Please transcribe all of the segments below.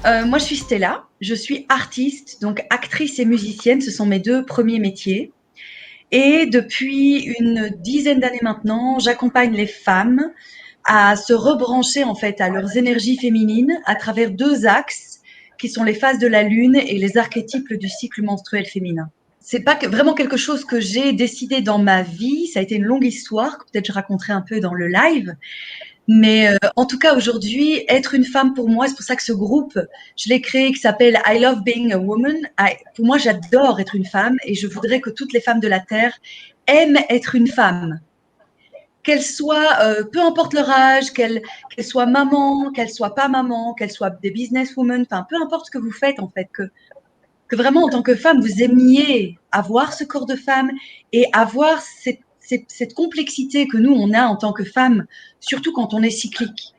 Moi, je suis Stella, je suis artiste, donc actrice et musicienne, ce sont mes 2 premiers métiers et depuis une dizaine d'années maintenant, j'accompagne les femmes à se rebrancher, en fait, à leurs énergies féminines à travers 2 axes qui sont les phases de la lune et les archétypes du cycle menstruel féminin. C'est pas que vraiment quelque chose que j'ai décidé dans ma vie, ça a été une longue histoire que peut-être je raconterai un peu dans le live. Mais en tout cas, aujourd'hui, être une femme pour moi, c'est pour ça que ce groupe, je l'ai créé, qui s'appelle I Love Being a Woman. Pour moi, j'adore être une femme et je voudrais que toutes les femmes de la Terre aiment être une femme. Qu'elles soient, peu importe leur âge, qu'elles soient maman, qu'elles soient pas maman, qu'elles soient des businesswomen, enfin, peu importe ce que vous faites, en fait, que vraiment, en tant que femme, vous aimiez avoir ce corps de femme et avoir cette complexité que nous, on a en tant que femme, surtout quand on est cyclique.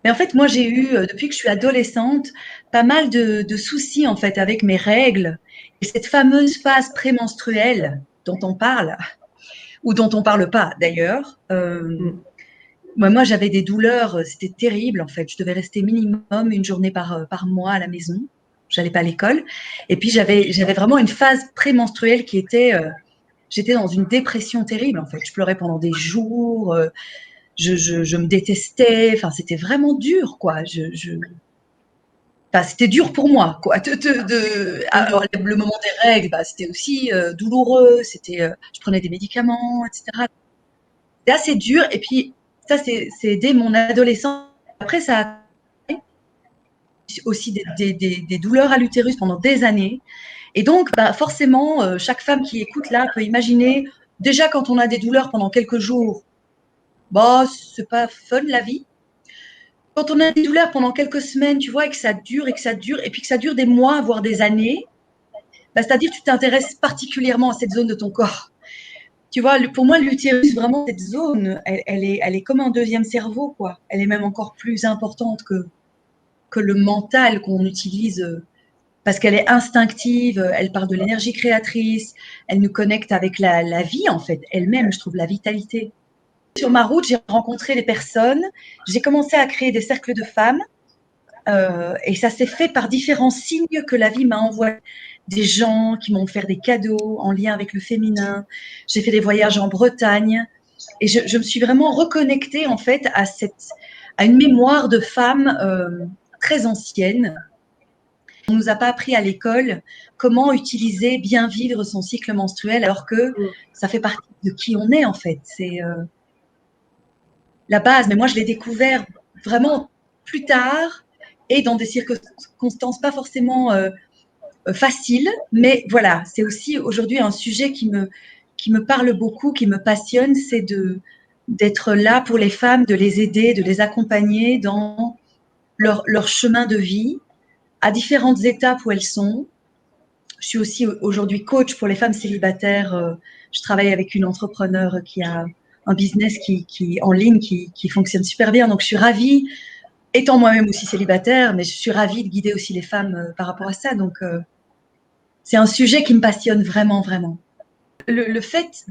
Mais en fait, moi, j'ai eu, depuis que je suis adolescente, pas mal de soucis, en fait, avec mes règles. Et cette fameuse phase prémenstruelle dont on parle, ou dont on parle pas d'ailleurs, moi, j'avais des douleurs, c'était terrible, en fait. Je devais rester minimum une journée par mois à la maison. J'allais pas à l'école. Et puis, j'avais vraiment une phase prémenstruelle qui était, j'étais dans une dépression terrible, en fait. Je pleurais pendant des jours, je me détestais. Enfin, c'était vraiment dur, quoi. Enfin, c'était dur pour moi, quoi. Alors, le moment des règles, bah, c'était aussi douloureux. Je prenais des médicaments, etc. C'était assez dur. Et puis, ça, c'est dès mon adolescence. Après, ça a aussi des douleurs à l'utérus pendant des années. Et donc, bah, forcément, chaque femme qui écoute là peut imaginer, déjà quand on a des douleurs pendant quelques jours, bah, c'est pas fun la vie. Quand on a des douleurs pendant quelques semaines, tu vois, et que ça dure, et que ça dure, et puis que ça dure des mois, voire des années, bah, c'est-à-dire que tu t'intéresses particulièrement à cette zone de ton corps. Tu vois, pour moi, l'utérus, vraiment, cette zone, elle est comme un deuxième cerveau, quoi. Elle est même encore plus importante que le mental qu'on utilise parce qu'elle est instinctive, elle parle de l'énergie créatrice, elle nous connecte avec la vie, en fait, elle-même, je trouve, la vitalité. Sur ma route, j'ai rencontré des personnes, j'ai commencé à créer des cercles de femmes, et ça s'est fait par différents signes que la vie m'a envoyé. Des gens qui m'ont offert des cadeaux en lien avec le féminin. J'ai fait des voyages en Bretagne et je me suis vraiment reconnectée en fait à une mémoire de femme très ancienne. On nous a pas appris à l'école comment utiliser, bien vivre son cycle menstruel, alors que ça fait partie de qui on est en fait. C'est la base. Mais moi, je l'ai découvert vraiment plus tard et dans des circonstances pas forcément faciles. Mais voilà, c'est aussi aujourd'hui un sujet qui me parle beaucoup, qui me passionne, c'est d'être là pour les femmes, de les aider, de les accompagner dans leur chemin de vie, à différentes étapes où elles sont. Je suis aussi aujourd'hui coach pour les femmes célibataires. Je travaille avec une entrepreneure qui a un business en ligne qui fonctionne super bien. Donc, je suis ravie, étant moi-même aussi célibataire, mais je suis ravie de guider aussi les femmes par rapport à ça. Donc, c'est un sujet qui me passionne vraiment, vraiment. Le fait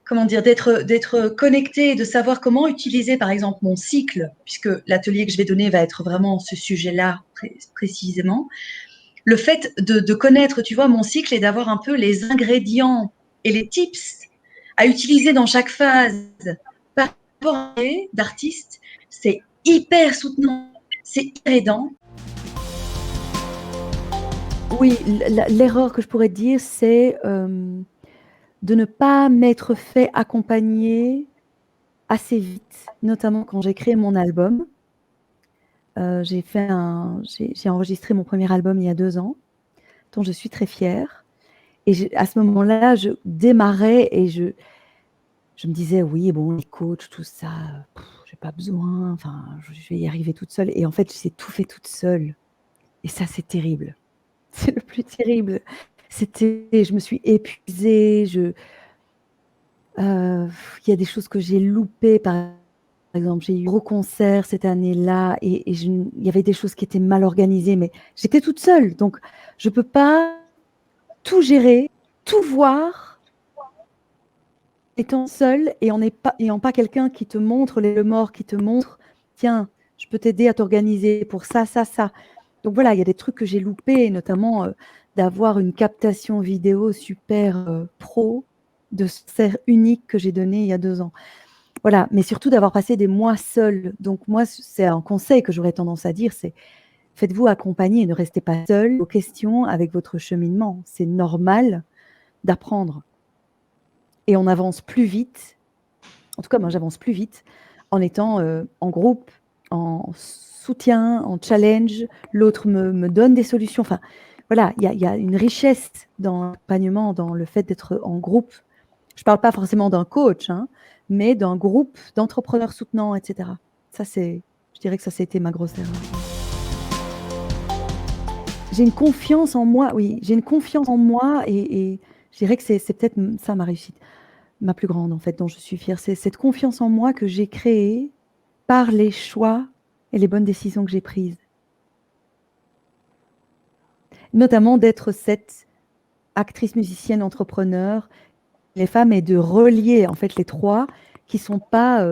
comment dire, d'être connectée, de savoir comment utiliser, par exemple, mon cycle, puisque l'atelier que je vais donner va être vraiment ce sujet-là précisément. Le fait de connaître, tu vois, mon cycle et d'avoir un peu les ingrédients et les tips à utiliser dans chaque phase par rapport à d'artiste, c'est hyper soutenant, c'est hyper aidant. Oui, l'erreur que je pourrais dire, c'est de ne pas m'être fait accompagner assez vite, notamment quand j'ai créé mon album. J'ai enregistré mon premier album il y a 2 ans, dont je suis très fière. Et à ce moment-là, je démarrais et je me disais, oui, bon, les coachs, tout ça, j'ai pas besoin, enfin, je vais y arriver toute seule. Et en fait, j'ai tout fait toute seule. Et ça, c'est terrible. C'est le plus terrible. Je me suis épuisée, il y a des choses que j'ai loupées, par exemple, j'ai eu un gros concert cette année-là et il y avait des choses qui étaient mal organisées, mais j'étais toute seule, donc je ne peux pas tout gérer, tout voir, étant seule et en n'ayant pas quelqu'un qui te montre le mort, qui te montre, tiens, je peux t'aider à t'organiser pour ça, ça, ça. Donc voilà, il y a des trucs que j'ai loupés, notamment d'avoir une captation vidéo super pro de ce concert unique que j'ai donné il y a 2 ans. Voilà, mais surtout d'avoir passé des mois seuls. Donc moi, c'est un conseil que j'aurais tendance à dire, c'est faites-vous accompagner et ne restez pas seul aux questions avec votre cheminement. C'est normal d'apprendre. Et on avance plus vite, en tout cas moi j'avance plus vite, en étant en groupe, en soutien, en challenge, l'autre me donne des solutions. Enfin, voilà, il y a une richesse dans l'accompagnement, dans le fait d'être en groupe. Je ne parle pas forcément d'un coach, hein, mais d'un groupe d'entrepreneurs soutenants, etc. Ça, je dirais que ça, c'était ma grosse erreur. J'ai une confiance en moi, oui, j'ai une confiance en moi et je dirais que c'est peut-être ça ma réussite, ma plus grande en fait, dont je suis fière. C'est cette confiance en moi que j'ai créée par les choix et les bonnes décisions que j'ai prises. Notamment d'être cette actrice, musicienne, entrepreneur, les femmes, et de relier en fait les trois qui ne sont pas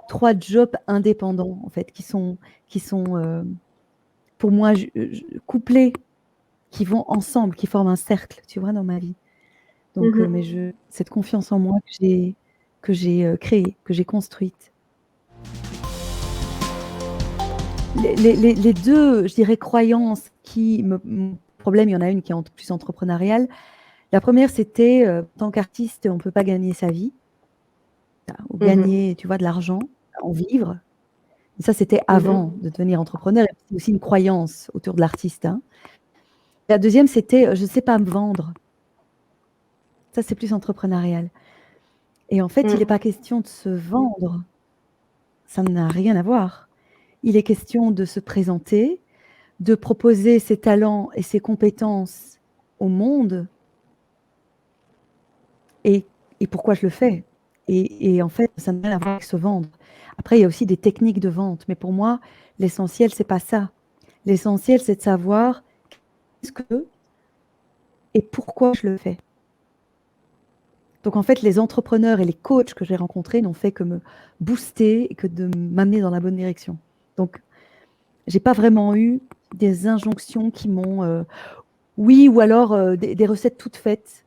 3 jobs indépendants en fait, qui sont pour moi couplés, qui vont ensemble, qui forment un cercle, tu vois, dans ma vie. Donc, mais cette confiance en moi que j'ai créée, que j'ai construite. Les deux, je dirais, croyances qui mon problème, il y en a une qui est plus entrepreneuriale. La première, c'était en tant qu'artiste, on ne peut pas gagner sa vie, ou gagner, tu vois, de l'argent, en vivre. Et ça, c'était avant de devenir entrepreneur. C'est aussi une croyance autour de l'artiste. Hein. La deuxième, c'était je ne sais pas me vendre. Ça, c'est plus entrepreneurial. Et en fait, il n'est pas question de se vendre. Ça n'a rien à voir. Il est question de se présenter, de proposer ses talents et ses compétences au monde. Et pourquoi je le fais. Et en fait, ça n'a rien à voir avec se vendre. Après, il y a aussi des techniques de vente. Mais pour moi, l'essentiel, c'est pas ça. L'essentiel, c'est de savoir ce que et pourquoi je le fais. Donc en fait, les entrepreneurs et les coachs que j'ai rencontrés n'ont fait que me booster et que de m'amener dans la bonne direction. Donc, j'ai pas vraiment eu des injonctions qui m'ont oui, ou alors des recettes toutes faites.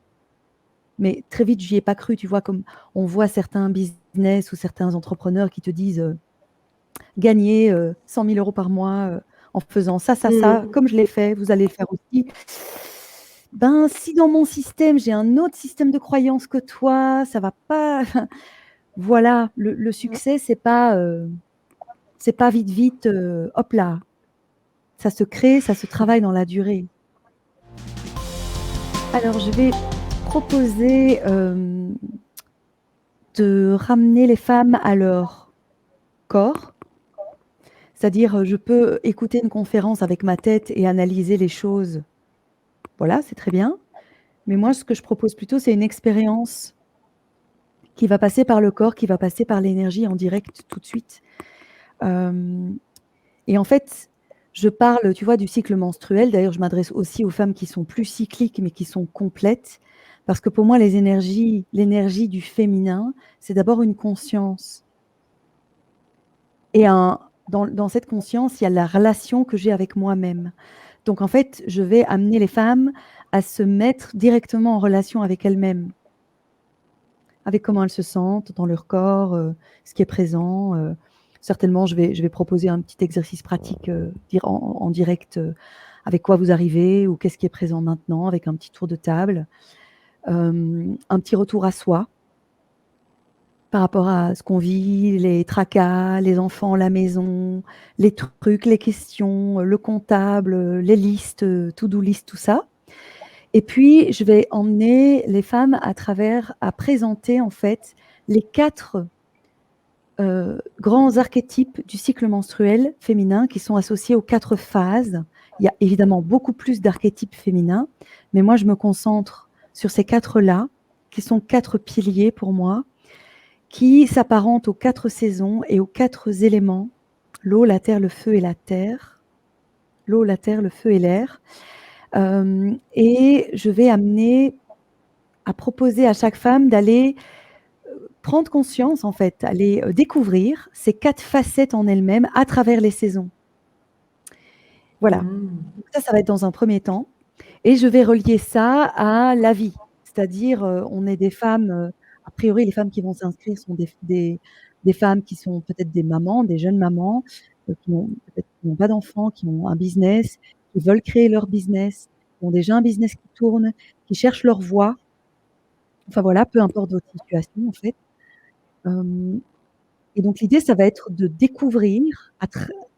Mais très vite, j'y ai pas cru. Tu vois, comme on voit certains business ou certains entrepreneurs qui te disent gagner 100 000 euros par mois en faisant ça, ça, ça, comme je l'ai fait, vous allez le faire aussi. Ben, si dans mon système, j'ai un autre système de croyance que toi, ça va pas. Voilà, le succès, c'est pas vite, hop là. Ça se crée, ça se travaille dans la durée. Alors, je vais proposer de ramener les femmes à leur corps. C'est-à-dire, je peux écouter une conférence avec ma tête et analyser les choses. Voilà, c'est très bien. Mais moi, ce que je propose plutôt, c'est une expérience qui va passer par le corps, qui va passer par l'énergie en direct tout de suite. Et en fait, je parle, tu vois, du cycle menstruel. D'ailleurs, je m'adresse aussi aux femmes qui sont plus cycliques, mais qui sont complètes. Parce que pour moi, l'énergie du féminin, c'est d'abord une conscience. Et dans cette conscience, il y a la relation que j'ai avec moi-même. Donc, en fait, je vais amener les femmes à se mettre directement en relation avec elles-mêmes, avec comment elles se sentent dans leur corps, ce qui est présent. Certainement, je vais proposer un petit exercice pratique en direct, avec quoi vous arrivez ou qu'est-ce qui est présent maintenant, avec un petit tour de table. Un petit retour à soi par rapport à ce qu'on vit, les tracas, les enfants, la maison, les trucs, les questions, le comptable, les listes, to-do list, tout ça. Et puis, je vais emmener les femmes à présenter en fait les 4 grands archétypes du cycle menstruel féminin qui sont associés aux 4 phases. Il y a évidemment beaucoup plus d'archétypes féminins, mais moi, je me concentre sur ces 4-là, qui sont 4 piliers pour moi, qui s'apparentent aux 4 saisons et aux 4 éléments, l'eau, la terre, le feu et la terre. L'eau, la terre, le feu et l'air. Et je vais amener à proposer à chaque femme d'aller prendre conscience, en fait, aller découvrir ces 4 facettes en elles-mêmes à travers les saisons. Voilà. Donc ça va être dans un premier temps. Et je vais relier ça à la vie. C'est-à-dire, on est des femmes, a priori, les femmes qui vont s'inscrire sont des femmes qui sont peut-être des mamans, des jeunes mamans, qui n'ont pas d'enfants, qui ont un business, qui veulent créer leur business, qui ont déjà un business qui tourne, qui cherchent leur voie. Enfin voilà, peu importe votre situation, en fait. Et donc l'idée, ça va être de découvrir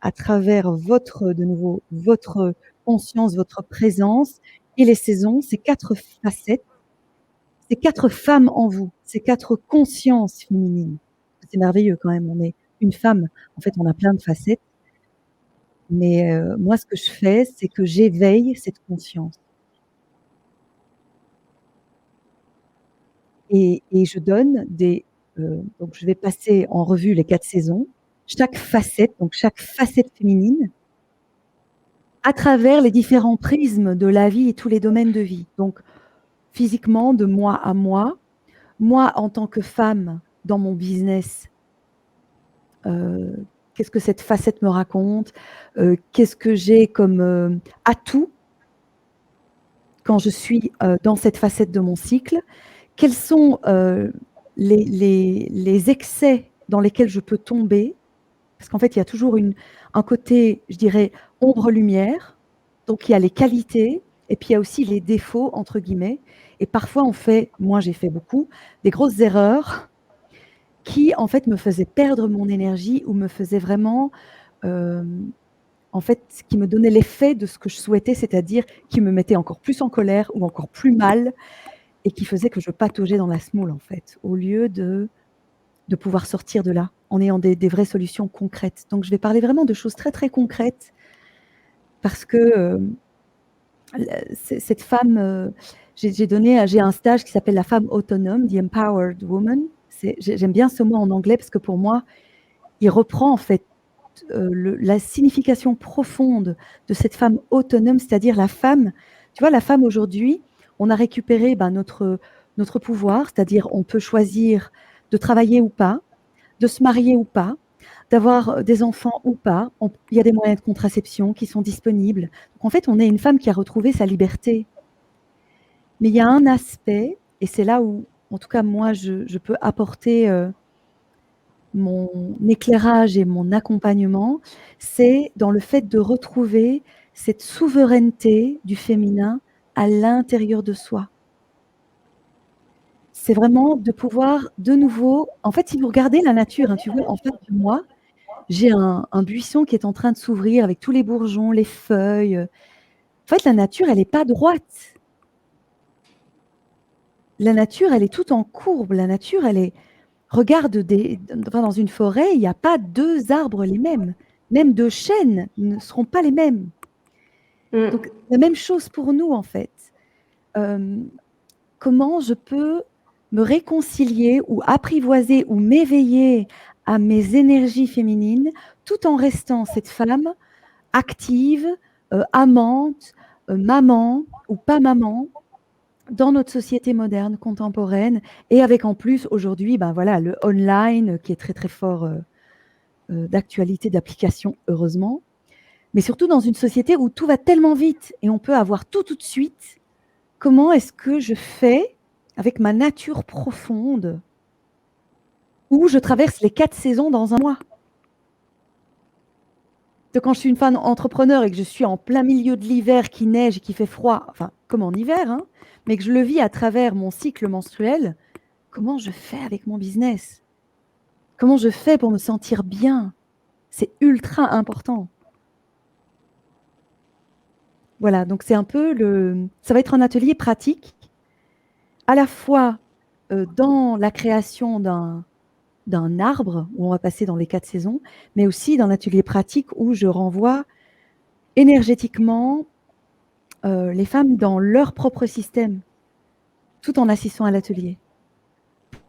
à travers de nouveau, votre conscience, votre présence et les saisons, ces 4 facettes, ces 4 femmes en vous, ces 4 consciences féminines. C'est merveilleux quand même, on est une femme, en fait, on a plein de facettes. Mais moi, ce que je fais, c'est que j'éveille cette conscience. Et je donne donc je vais passer en revue les 4 saisons, chaque facette féminine, à travers les différents prismes de la vie et tous les domaines de vie. Donc, physiquement, de moi à moi en tant que femme dans mon business, qu'est-ce que cette facette me raconte? Qu'est-ce que j'ai comme atout quand je suis dans cette facette de mon cycle? Quels sont les excès dans lesquels je peux tomber? Parce qu'en fait, il y a toujours un côté, je dirais, ombre-lumière. Donc, il y a les qualités et puis il y a aussi les défauts, entre guillemets. Et parfois, moi j'ai fait beaucoup, des grosses erreurs qui, en fait, me faisaient perdre mon énergie ou me faisaient vraiment, en fait, qui me donnaient l'effet de ce que je souhaitais, c'est-à-dire qui me mettaient encore plus en colère ou encore plus mal et qui faisaient que je pataugeais dans la semoule, en fait, au lieu de pouvoir sortir de là en ayant des vraies solutions concrètes. Donc, je vais parler vraiment de choses très, très concrètes parce que cette femme, j'ai un stage qui s'appelle la femme autonome, The Empowered Woman. J'aime bien ce mot en anglais parce que pour moi, il reprend en fait la signification profonde de cette femme autonome, c'est-à-dire la femme, tu vois, la femme aujourd'hui, on a récupéré notre pouvoir, c'est-à-dire on peut choisir de travailler ou pas, de se marier ou pas, d'avoir des enfants ou pas. Il y a des moyens de contraception qui sont disponibles. Donc, en fait, on est une femme qui a retrouvé sa liberté. Mais il y a un aspect, et c'est là où, en tout cas, moi, je peux apporter mon éclairage et mon accompagnement, c'est dans le fait de retrouver cette souveraineté du féminin à l'intérieur de soi. C'est vraiment de pouvoir de nouveau, en fait, si vous regardez la nature, hein, tu vois, en face de moi, j'ai un buisson qui est en train de s'ouvrir avec tous les bourgeons, les feuilles. En fait, la nature, elle n'est pas droite. La nature, elle est toute en courbe. La nature, elle est... Regarde, dans une forêt, il n'y a pas 2 arbres les mêmes. Même 2 chênes ne seront pas les mêmes. Donc, la même chose pour nous, en fait. Comment je peux me réconcilier ou apprivoiser ou m'éveiller à mes énergies féminines tout en restant cette femme active, amante, maman ou pas maman dans notre société moderne, contemporaine, et avec en plus aujourd'hui, ben voilà, le online qui est très très fort d'actualité, d'application, heureusement, mais surtout dans une société où tout va tellement vite et on peut avoir tout de suite. Comment est-ce que je fais avec ma nature profonde où je traverse les 4 saisons dans un mois? Donc, quand je suis une femme entrepreneur et que je suis en plein milieu de l'hiver, qui neige et qui fait froid, enfin, comme en hiver, hein, mais que je le vis à travers mon cycle menstruel, comment je fais avec mon business? Comment je fais pour me sentir bien? C'est ultra important. Voilà, donc c'est un peu ça va être un atelier pratique, à la fois dans la création d'un arbre, où on va passer dans les 4 saisons, mais aussi d'un atelier pratique où je renvoie énergétiquement les femmes dans leur propre système, tout en assistant à l'atelier,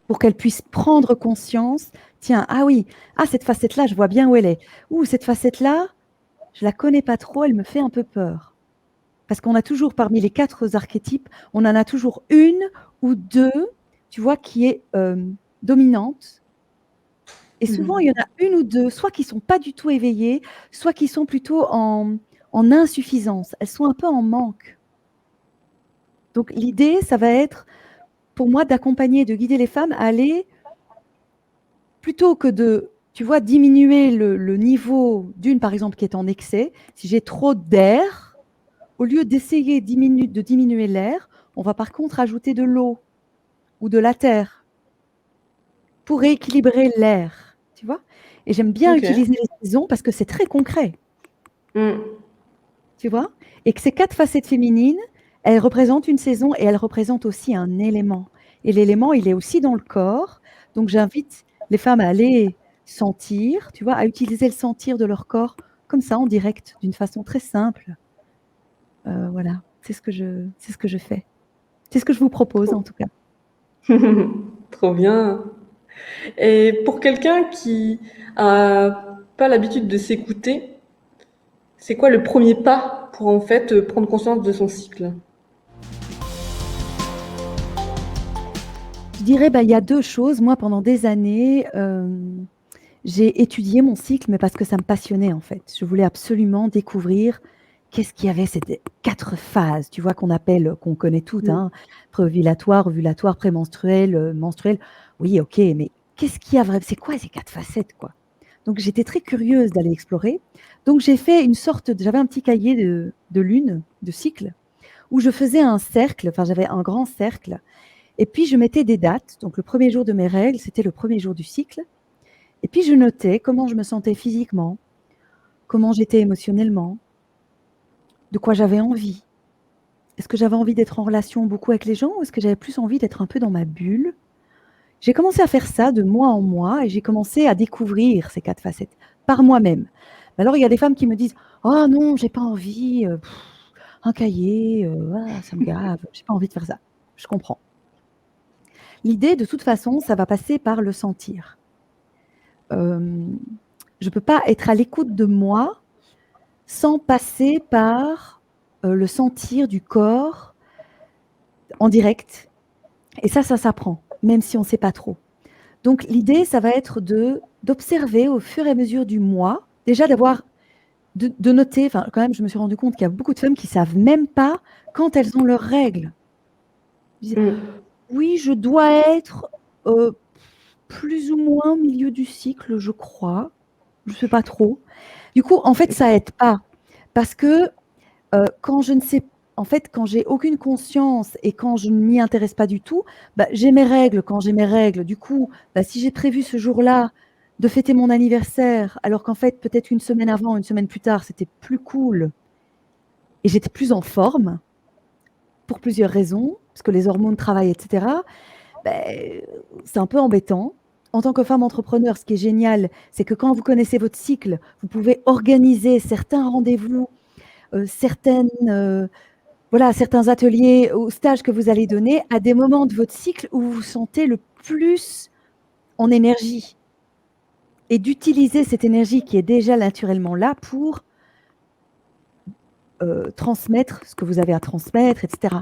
pour qu'elles puissent prendre conscience, tiens, ah oui, cette facette-là, je vois bien où elle est. Ou cette facette-là, je la connais pas trop, elle me fait un peu peur. Parce qu'on a toujours, parmi les 4 archétypes, on en a toujours une ou 2, tu vois, qui est dominantes. Et souvent, il y en a une ou deux, soit qui ne sont pas du tout éveillées, soit qui sont plutôt en insuffisance. Elles sont un peu en manque. Donc, l'idée, ça va être, pour moi, d'accompagner, de guider les femmes à aller, plutôt que de, tu vois, diminuer le niveau d'une, par exemple, qui est en excès. Si j'ai trop d'air, au lieu d'essayer de diminuer l'air, on va par contre ajouter de l'eau ou de la terre pour rééquilibrer l'air, tu vois. Et j'aime bien utiliser les saisons parce que c'est très concret, tu vois. Et que ces 4 facettes féminines, elles représentent une saison et elles représentent aussi un élément. Et l'élément, il est aussi dans le corps. Donc, j'invite les femmes à aller sentir, tu vois, à utiliser le sentir de leur corps comme ça, en direct, d'une façon très simple. Voilà, c'est ce que je fais. C'est ce que je vous propose, en tout cas. Trop bien. Et pour quelqu'un qui a pas l'habitude de s'écouter, c'est quoi le premier pas pour en fait prendre conscience de son cycle? Je dirais, il y a 2 choses. Moi, pendant des années, j'ai étudié mon cycle, mais parce que ça me passionnait, en fait. Je voulais absolument découvrir qu'est-ce qu'il y avait, ces 4 phases, tu vois, qu'on connaît toutes, hein, préovulatoire, ovulatoire, prémenstruelle, menstruelle. Oui, OK, mais qu'est-ce qu'il y a vraiment? C'est quoi ces 4 facettes, quoi? Donc, j'étais très curieuse d'aller explorer. Donc, j'avais un petit cahier de lune, de cycle, où je faisais un cercle, enfin, j'avais un grand cercle, et puis je mettais des dates. Donc, le premier jour de mes règles, c'était le premier jour du cycle. Et puis, je notais comment je me sentais physiquement, comment j'étais émotionnellement, de quoi j'avais envie. Est-ce que j'avais envie d'être en relation beaucoup avec les gens ou est-ce que j'avais plus envie d'être un peu dans ma bulle? J'ai commencé à faire ça de mois en mois et j'ai commencé à découvrir ces 4 facettes par moi-même. Alors, il y a des femmes qui me disent « Oh non, j'ai pas envie, un cahier, ça me gave, j'ai pas envie de faire ça. » Je comprends. L'idée, de toute façon, ça va passer par le sentir. Je ne peux pas être à l'écoute de moi sans passer par le sentir du corps en direct. Et ça s'apprend, même si on ne sait pas trop. Donc, l'idée, ça va être d'observer au fur et à mesure du mois, déjà de noter, enfin, quand même, je me suis rendu compte qu'il y a beaucoup de femmes qui ne savent même pas quand elles ont leurs règles. Oui, je dois être plus ou moins au milieu du cycle, je crois. Je ne sais pas trop. Du coup, en fait, ça n'aide pas. Parce que quand je ne sais, en fait, quand j'ai aucune conscience et quand je ne m'y intéresse pas du tout, j'ai mes règles. Quand j'ai mes règles, du coup, si j'ai prévu ce jour-là de fêter mon anniversaire, alors qu'en fait, peut-être une semaine avant, une semaine plus tard, c'était plus cool et j'étais plus en forme pour plusieurs raisons, parce que les hormones travaillent, etc., c'est un peu embêtant. En tant que femme entrepreneur, ce qui est génial, c'est que quand vous connaissez votre cycle, vous pouvez organiser certains rendez-vous, certains ateliers ou stages que vous allez donner à des moments de votre cycle où vous vous sentez le plus en énergie et d'utiliser cette énergie qui est déjà naturellement là pour transmettre ce que vous avez à transmettre, etc.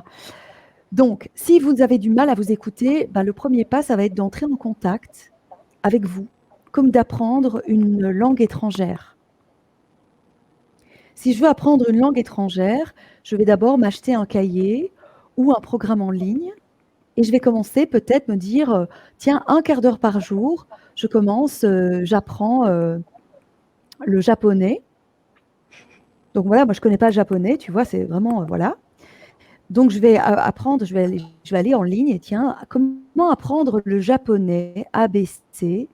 Donc, si vous avez du mal à vous écouter, le premier pas, ça va être d'entrer en contact avec vous, comme d'apprendre une langue étrangère. Si je veux apprendre une langue étrangère, je vais d'abord m'acheter un cahier ou un programme en ligne et je vais commencer peut-être me dire, tiens, un quart d'heure par jour, j'apprends le japonais. Donc voilà, moi je ne connais pas le japonais, tu vois, c'est vraiment, voilà. Donc je vais apprendre, je vais aller en ligne et tiens, comment apprendre le japonais ABC,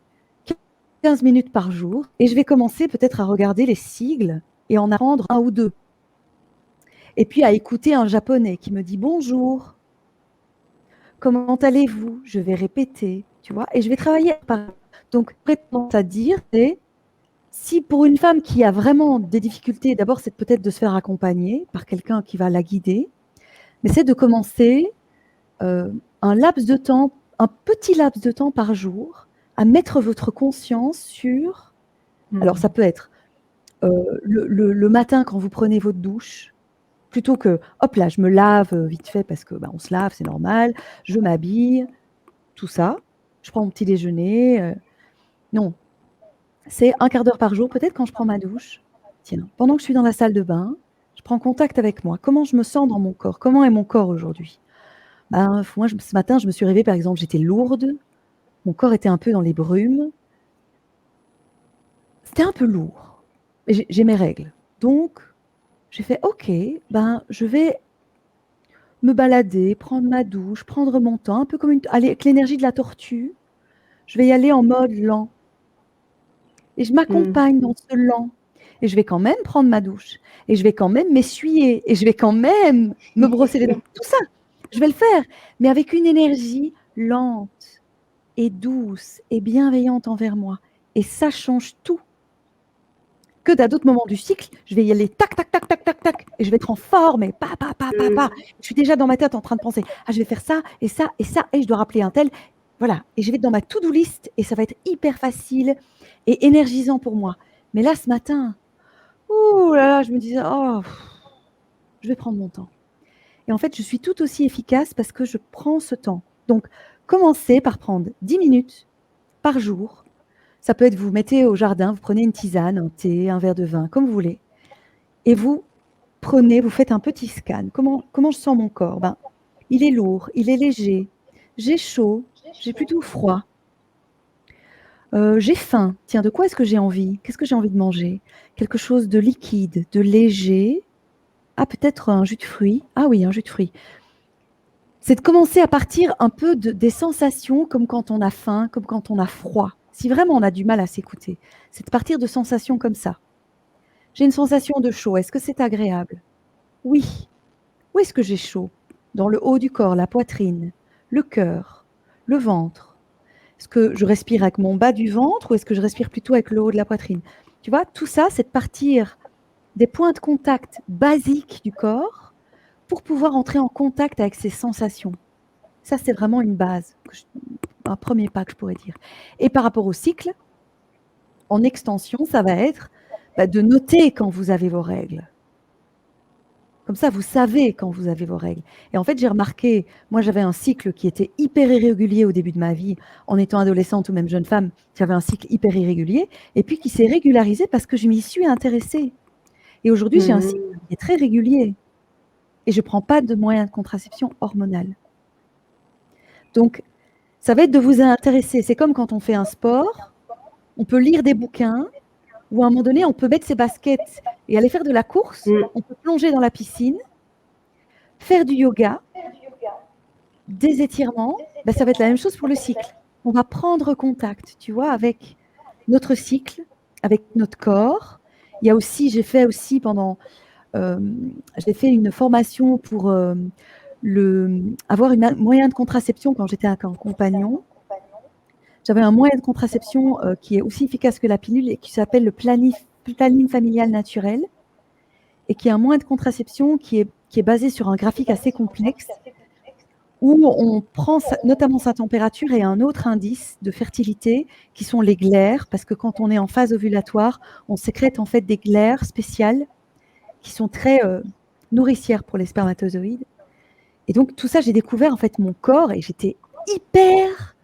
15 minutes par jour. Et je vais commencer peut-être à regarder les sigles et en apprendre un ou deux. Et puis à écouter un japonais qui me dit bonjour, comment allez-vous? Je vais répéter, tu vois, et je vais travailler par. Donc, tendance à dire, c'est si pour une femme qui a vraiment des difficultés, d'abord c'est peut-être de se faire accompagner par quelqu'un qui va la guider, mais c'est de commencer un petit laps de temps par jour à mettre votre conscience sur. Alors ça peut être le matin quand vous prenez votre douche, plutôt que hop là, je me lave vite fait parce que on se lave, c'est normal, je m'habille, tout ça. je prends mon petit déjeuner. Non, c'est un quart d'heure par jour, peut-être quand je prends ma douche. Tiens, pendant que je suis dans la salle de bain, je prends contact avec moi. Comment je me sens dans mon corps? Comment est mon corps aujourd'hui? Moi, ce matin, je me suis réveillée, par exemple, j'étais lourde. Mon corps était un peu dans les brumes. C'était un peu lourd. Et j'ai mes règles. Donc, j'ai fait, OK, je vais me balader, prendre ma douche, prendre mon temps, un peu comme aller avec l'énergie de la tortue. Je vais y aller en mode lent. Et je m'accompagne dans ce lent. Et je vais quand même prendre ma douche. Et je vais quand même m'essuyer. Et je vais quand même me brosser les dents. Tout ça, je vais le faire. Mais avec une énergie lente et douce et bienveillante envers moi. Et ça change tout. Que à d'autres moments du cycle, je vais y aller tac, tac, tac, tac, tac, tac. Et je vais être en forme. Et pa, pa, pa, pa, pa. Je suis déjà dans ma tête en train de penser, je vais faire ça et ça et ça. Et je dois rappeler un tel. Voilà. Et je vais être dans ma to-do list. Et ça va être hyper facile et énergisant pour moi. Mais là, ce matin, je me disais, je vais prendre mon temps. Et en fait, je suis tout aussi efficace parce que je prends ce temps. Donc, commencez par prendre 10 minutes par jour. Ça peut être, vous mettez au jardin, vous prenez une tisane, un thé, un verre de vin, comme vous voulez. Et vous faites un petit scan. Comment je sens mon corps? Il est lourd, il est léger, j'ai chaud, j'ai plutôt froid. J'ai faim. Tiens, de quoi est-ce que j'ai envie? Qu'est-ce que j'ai envie de manger? Quelque chose de liquide, de léger. Peut-être un jus de fruits. Ah oui, un jus de fruits. C'est de commencer à partir un peu des sensations, comme quand on a faim, comme quand on a froid. Si vraiment on a du mal à s'écouter, c'est de partir de sensations comme ça. J'ai une sensation de chaud. Est-ce que c'est agréable? Oui. Où est-ce que j'ai chaud? Dans le haut du corps, la poitrine, le cœur, le ventre. Est-ce que je respire avec mon bas du ventre ou est-ce que je respire plutôt avec le haut de la poitrine? Tu vois, tout ça, c'est de partir des points de contact basiques du corps pour pouvoir entrer en contact avec ces sensations. Ça, c'est vraiment une base, un premier pas que je pourrais dire. Et par rapport au cycle, en extension, ça va être de noter quand vous avez vos règles. Comme ça, vous savez quand vous avez vos règles. Et en fait, j'ai remarqué, moi, j'avais un cycle qui était hyper irrégulier au début de ma vie. En étant adolescente ou même jeune femme, j'avais un cycle hyper irrégulier. Et puis, qui s'est régularisé parce que je m'y suis intéressée. Et aujourd'hui, j'ai un cycle qui est très régulier. Et je ne prends pas de moyens de contraception hormonale. Donc, ça va être de vous intéresser. C'est comme quand on fait un sport, on peut lire des bouquins, ou à un moment donné, on peut mettre ses baskets et aller faire de la course, on peut plonger dans la piscine, faire du yoga, des étirements, ça va être la même chose pour le cycle. On va prendre contact, tu vois, avec notre cycle, avec notre corps. Il y a aussi, j'ai fait une formation pour avoir un moyen de contraception quand j'étais avec un compagnon. J'avais un moyen de contraception qui est aussi efficace que la pilule et qui s'appelle le planning familial naturel et qui est un moyen de contraception qui est basé sur un graphique assez complexe où on prend notamment sa température et un autre indice de fertilité qui sont les glaires, parce que quand on est en phase ovulatoire, on sécrète en fait des glaires spéciales qui sont très nourricières pour les spermatozoïdes. Et donc tout ça, j'ai découvert en fait mon corps et j'étais hyper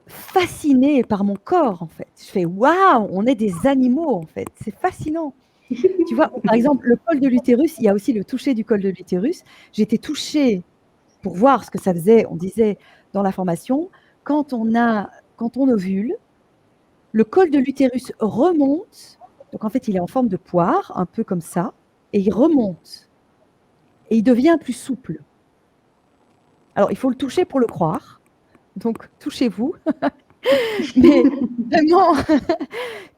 fascinée par mon corps, en fait. Je fais, waouh, on est des animaux, en fait. C'est fascinant. Tu vois, par exemple, le col de l'utérus, il y a aussi le toucher du col de l'utérus. J'ai été touchée pour voir ce que ça faisait. On disait dans la formation, quand on ovule, le col de l'utérus remonte. Donc, en fait, il est en forme de poire, un peu comme ça, et il remonte. Et il devient plus souple. Alors, il faut le toucher pour le croire. Donc, touchez-vous. Mais vraiment,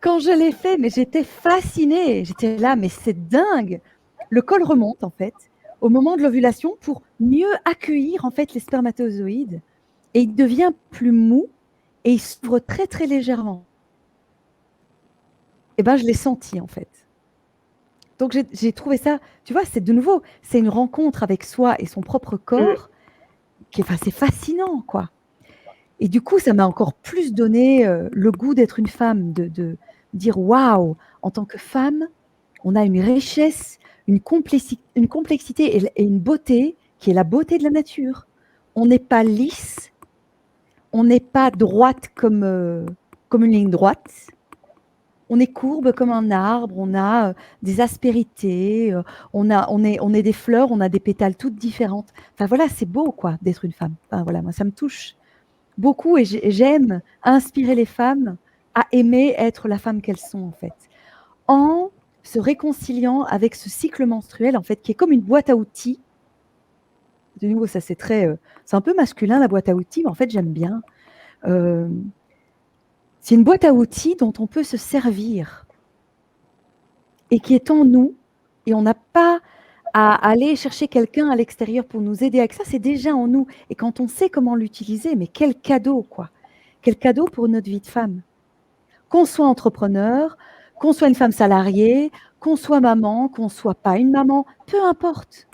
quand je l'ai fait, mais j'étais fascinée. J'étais là, mais c'est dingue. Le col remonte, en fait, au moment de l'ovulation pour mieux accueillir, en fait, les spermatozoïdes. Et il devient plus mou et il s'ouvre très, très légèrement. Et je l'ai senti, en fait. Donc, j'ai trouvé ça, tu vois, c'est de nouveau, c'est une rencontre avec soi et son propre corps c'est fascinant, quoi. Et du coup, ça m'a encore plus donné le goût d'être une femme, de dire waouh, en tant que femme, on a une richesse, une complexité et une beauté qui est la beauté de la nature. On n'est pas lisse, on n'est pas droite comme une ligne droite. On est courbe comme un arbre, on a des aspérités, on est des fleurs, on a des pétales toutes différentes. Enfin voilà, c'est beau quoi d'être une femme. Enfin, voilà, moi ça me touche beaucoup et j'aime inspirer les femmes à aimer être la femme qu'elles sont en fait, en se réconciliant avec ce cycle menstruel en fait qui est comme une boîte à outils. De nouveau, ça c'est un peu masculin la boîte à outils, mais en fait j'aime bien. C'est une boîte à outils dont on peut se servir et qui est en nous, et on n'a pas à aller chercher quelqu'un à l'extérieur pour nous aider avec ça, c'est déjà en nous. Et quand on sait comment l'utiliser, mais quel cadeau, quoi. Quel cadeau pour notre vie de femme. Qu'on soit entrepreneur, qu'on soit une femme salariée, qu'on soit maman, qu'on soit pas une maman, peu importe.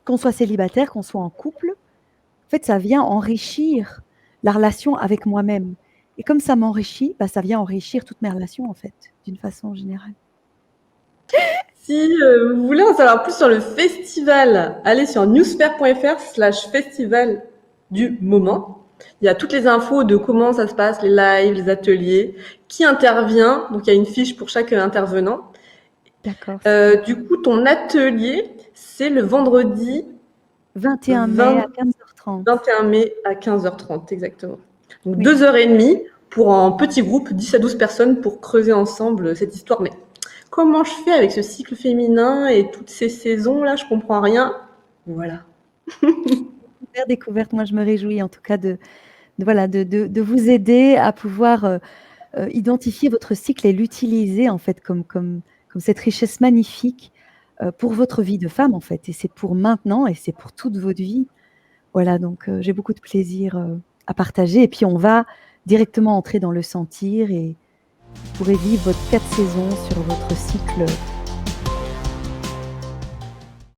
Qu'on soit célibataire, qu'on soit en couple, en fait, ça vient enrichir la relation avec moi-même. Et comme ça m'enrichit, ça vient enrichir toutes mes relations, en fait, d'une façon générale. Si vous voulez en savoir plus sur le festival, allez sur newsfair.fr/festival du moment. Il y a toutes les infos de comment ça se passe, les lives, les ateliers, qui intervient. Donc, il y a une fiche pour chaque intervenant. D'accord. Du coup, ton atelier, c'est le vendredi 21 mai à 15h30. 21 mai à 15h30, exactement. Donc, 2h30 pour un petit groupe, 10 à 12 personnes pour creuser ensemble cette histoire. Mais comment je fais avec ce cycle féminin et toutes ces saisons-là? Je comprends rien. Voilà. Découverte, moi je me réjouis en tout cas de vous aider à pouvoir identifier votre cycle et l'utiliser en fait comme cette richesse magnifique pour votre vie de femme en fait. Et c'est pour maintenant et c'est pour toute votre vie. Voilà, donc j'ai beaucoup de plaisir à partager. Et puis on va directement entrer dans le sentir et vous pourrez vivre votre 4 saisons sur votre cycle